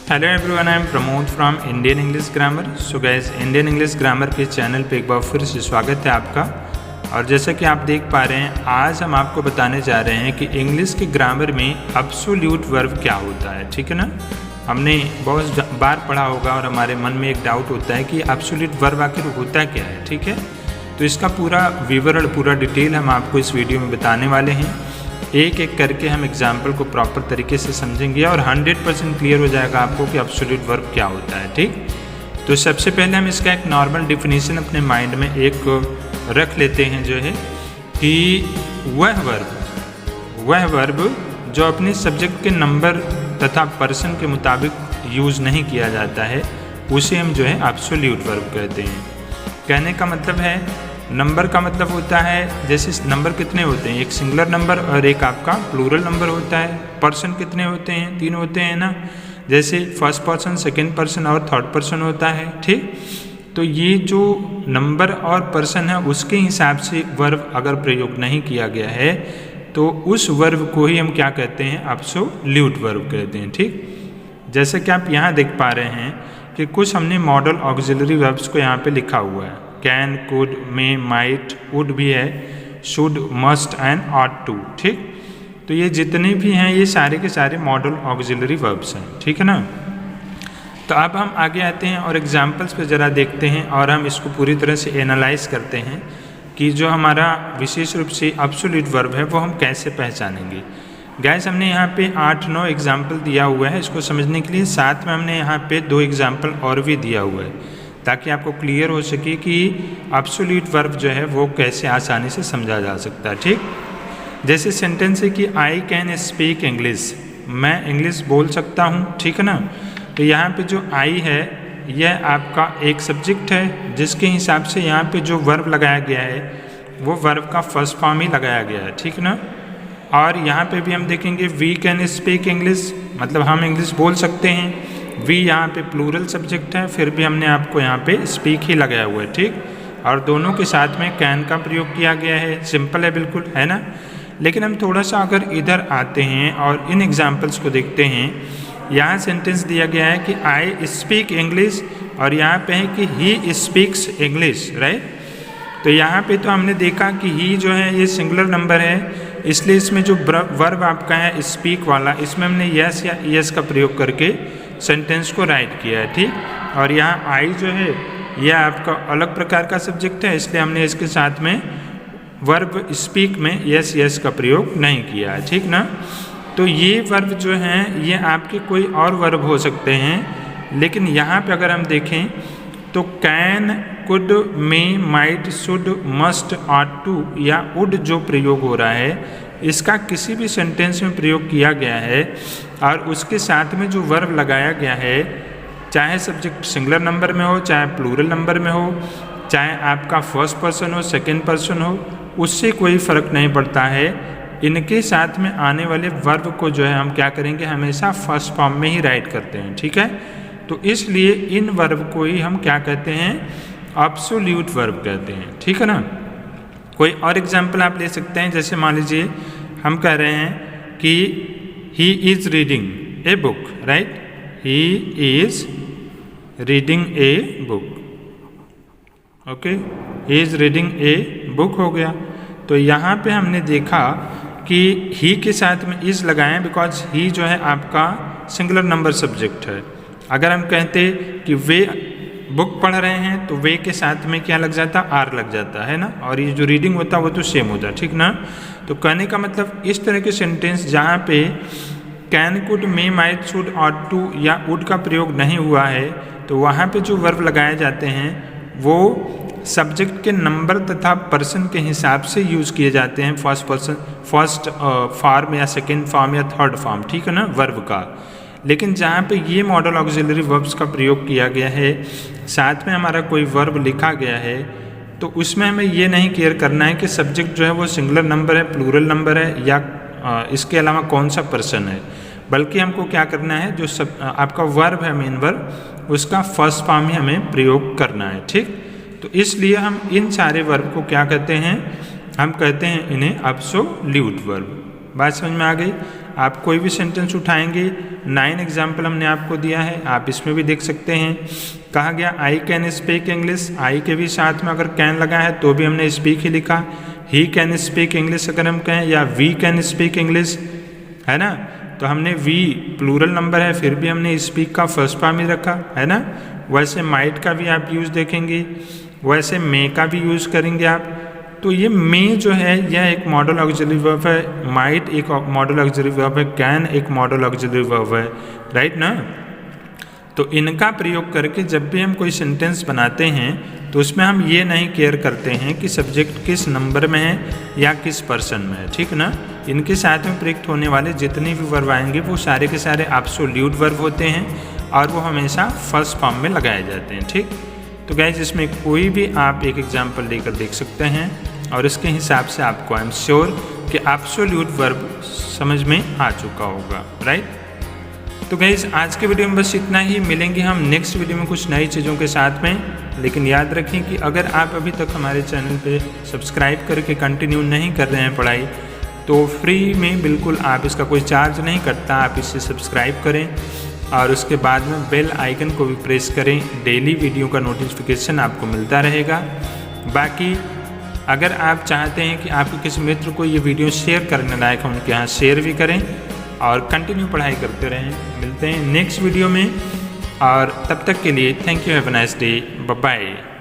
Hello everyone, I am Pramod from Indian English grammar. So guys, Indian English grammar के channel पे एक बार फिर से स्वागत है आपका। और जैसा कि आप देख पा रहे हैं, आज हम आपको बताने जा रहे हैं कि इंग्लिश के ग्रामर में एब्सोल्यूट वर्ब क्या होता है। ठीक है ना, हमने बहुत बार पढ़ा होगा और हमारे मन में एक डाउट होता है कि एब्सोल्यूट वर्ब आखिर होता क्या है। ठीक है, तो इसका पूरा विवरण, पूरा डिटेल हम आपको इस वीडियो में बताने वाले हैं। एक एक करके हम एग्जाम्पल को प्रॉपर तरीके से समझेंगे और 100% क्लियर हो जाएगा आपको कि एब्सोल्यूट वर्ब क्या होता है। ठीक, तो सबसे पहले हम इसका एक नॉर्मल डिफिनीशन अपने माइंड में एक रख लेते हैं, जो है कि वह वर्ब जो अपने सब्जेक्ट के नंबर तथा पर्सन के मुताबिक यूज़ नहीं किया जाता है, उसे हम जो है एब्सोल्यूट वर्ब कहते हैं। कहने का मतलब है, नंबर का मतलब होता है, जैसे नंबर कितने होते हैं, एक सिंगुलर नंबर और एक आपका प्लूरल नंबर होता है। पर्सन कितने होते हैं, 3 होते हैं ना, जैसे फर्स्ट पर्सन, सेकंड पर्सन और थर्ड पर्सन होता है। ठीक, तो ये जो नंबर और पर्सन है उसके हिसाब से वर्ब अगर प्रयोग नहीं किया गया है तो उस वर्ब को ही हम क्या कहते हैं, एब्सोल्यूट वर्ब कहते हैं। ठीक, जैसे कि आप यहाँ देख पा रहे हैं कि कुछ हमने मॉडल ऑक्सिलरी वर्ब्स को यहाँ पे लिखा हुआ है। Can, could, may, might, would भी है, should, must and ought to. ठीक, तो ये जितने भी हैं ये सारे के सारे मॉडल ऑक्सिलरी वर्ब्स हैं। ठीक है ना, तो अब हम आगे आते हैं और एग्जाम्पल्स पे ज़रा देखते हैं और हम इसको पूरी तरह से एनालाइज करते हैं कि जो हमारा विशेष रूप से एब्सोल्यूट वर्ब है वो हम कैसे पहचानेंगे। गाइस, हमने यहाँ पे 8-9 एग्जाम्पल दिया हुआ है इसको समझने के लिए। साथ में हमने यहाँ पे 2 एग्जाम्पल और भी दिया हुआ है ताकि आपको क्लियर हो सके कि एब्सोल्यूट वर्ब जो है वो कैसे आसानी से समझा जा सकता है। ठीक, जैसे सेंटेंस है कि आई कैन स्पीक इंग्लिश, मैं इंग्लिश बोल सकता हूँ। ठीक है ना, तो यहाँ पे जो आई है यह आपका एक सब्जेक्ट है जिसके हिसाब से यहाँ पे जो वर्ब लगाया गया है वो वर्ब का फर्स्ट फॉर्म ही लगाया गया है। ठीक ना, और यहाँ पे भी हम देखेंगे वी कैन स्पीक इंग्लिश, मतलब हम इंग्लिश बोल सकते हैं। वी यहाँ पे प्लूरल सब्जेक्ट है, फिर भी हमने आपको यहाँ पे स्पीक ही लगाया हुआ है। ठीक, और दोनों के साथ में कैन का प्रयोग किया गया है। सिंपल है बिल्कुल, है ना। लेकिन हम थोड़ा सा अगर इधर आते हैं और इन एग्जाम्पल्स को देखते हैं, यहाँ सेंटेंस दिया गया है कि आई स्पीक इंग्लिश और यहाँ पे है कि ही स्पीक्स इंग्लिश, राइट। तो यहाँ पे तो हमने देखा कि ही जो है ये सिंगुलर नंबर है, इसलिए इसमें जो वर्ब आपका है स्पीक वाला, इसमें हमने यस या यस का प्रयोग करके सेंटेंस को राइट किया है। ठीक, और यहाँ आई जो है यह आपका अलग प्रकार का सब्जेक्ट है, इसलिए हमने इसके साथ में वर्ब स्पीक में यस यस का प्रयोग नहीं किया है। ठीक ना, तो ये वर्ब जो हैं ये आपके कोई और वर्ब हो सकते हैं, लेकिन यहाँ पे अगर हम देखें तो can, could, may, might, should, must, ought to या वुड जो प्रयोग हो रहा है इसका किसी भी सेंटेंस में प्रयोग किया गया है और उसके साथ में जो वर्ब लगाया गया है, चाहे सब्जेक्ट सिंगुलर नंबर में हो, चाहे प्लूरल नंबर में हो, चाहे आपका फर्स्ट पर्सन हो, सेकंड पर्सन हो, उससे कोई फ़र्क नहीं पड़ता है। इनके साथ में आने वाले वर्ब को जो है हम क्या करेंगे, हमेशा फर्स्ट फॉर्म में ही राइट करते हैं। ठीक है, तो इसलिए इन वर्ब को ही हम क्या कहते हैं, एब्सोल्यूट वर्ब कहते हैं। ठीक है ना, कोई और एग्जाम्पल आप ले सकते हैं, जैसे मान लीजिए हम कह रहे हैं कि he is reading a book, right. He is reading a book, okay, he is reading a book हो गया। तो यहाँ पे हमने देखा कि ही के साथ में इज़ लगाएं बिकॉज ही जो है आपका सिंगुलर नंबर सब्जेक्ट है। अगर हम कहते कि वे बुक पढ़ रहे हैं तो वे के साथ में क्या लग जाता, आर लग जाता है ना, और ये जो रीडिंग होता है वो तो सेम होता है। ठीक ना, तो कहने का मतलब इस तरह के सेंटेंस जहाँ पे can, could, may, might, should, ought to या वुड का प्रयोग नहीं हुआ है तो वहाँ पे जो वर्ब लगाए जाते हैं वो सब्जेक्ट के नंबर तथा पर्सन के हिसाब से यूज़ किए जाते हैं, फर्स्ट फॉर्म या सेकेंड फॉर्म या थर्ड फॉर्म। ठीक है ना, वर्ब का। लेकिन जहाँ पे ये मॉडल ऑक्सिलरी वर्ब्स का प्रयोग किया गया है, साथ में हमारा कोई वर्ब लिखा गया है, तो उसमें हमें ये नहीं केयर करना है कि सब्जेक्ट जो है वो सिंगुलर नंबर है, प्लूरल नंबर है या इसके अलावा कौन सा पर्सन है, बल्कि हमको क्या करना है, जो आपका वर्ब है मेन वर्ब, उसका फर्स्ट फॉर्म ही हमें प्रयोग करना है। ठीक, तो इसलिए हम इन सारे वर्ब को क्या कहते हैं, हम कहते हैं इन्हें एब्सोल्यूट वर्ब। बात समझ में आ गई। आप कोई भी सेंटेंस उठाएंगे, 9 एग्जाम्पल हमने आपको दिया है, आप इसमें भी देख सकते हैं। कहा गया आई कैन स्पीक इंग्लिश, आई के भी साथ में अगर कैन लगा है तो भी हमने स्पीक ही लिखा। ही कैन स्पीक इंग्लिश अगर हम कहें, या वी कैन स्पीक इंग्लिश, है ना, तो हमने वी प्लूरल नंबर है फिर भी हमने स्पीक का फर्स्ट फॉर्म ही रखा, है ना। वैसे माइट का भी आप यूज़ देखेंगे, वैसे मे का भी यूज़ करेंगे आप। तो ये मे जो है यह एक मॉडल ऑक्सिलरी वर्ब है, माइट एक मॉडल ऑक्सिलरी वर्ब है, कैन एक मॉडल ऑक्सिलरी वर्ब है, राइट ना। तो इनका प्रयोग करके जब भी हम कोई सेंटेंस बनाते हैं तो उसमें हम ये नहीं केयर करते हैं कि सब्जेक्ट किस नंबर में है या किस पर्सन में है, ठीक ना। इनके साथ में प्रयुक्त होने वाले जितने भी वर्ब आएंगे वो सारे के सारे एब्सोल्यूट वर्ब होते हैं और वो हमेशा फर्स्ट फॉर्म में लगाए जाते हैं, ठीक। तो गाइस इसमें कोई भी आप एक एग्जाम्पल लेकर देख सकते हैं और इसके हिसाब से आपको आई एम श्योर कि एब्सोल्यूट वर्ब समझ में आ चुका होगा, राइट। तो गाइस आज के वीडियो में बस इतना ही, मिलेंगे हम नेक्स्ट वीडियो में कुछ नई चीज़ों के साथ में। लेकिन याद रखें कि अगर आप अभी तक हमारे चैनल पे सब्सक्राइब करके कंटिन्यू नहीं कर रहे हैं पढ़ाई, तो फ्री में बिल्कुल आप इसका कोई चार्ज नहीं कटता, आप इसे सब्सक्राइब करें और उसके बाद में बेल आइकन को भी प्रेस करें, डेली वीडियो का नोटिफिकेशन आपको मिलता रहेगा। बाकी अगर आप चाहते हैं कि आपके किसी मित्र को ये वीडियो शेयर करने लायक है, उनके यहाँ शेयर भी करें और कंटिन्यू पढ़ाई करते रहें। मिलते हैं नेक्स्ट वीडियो में और तब तक के लिए thank you, have a nice day, bye bye.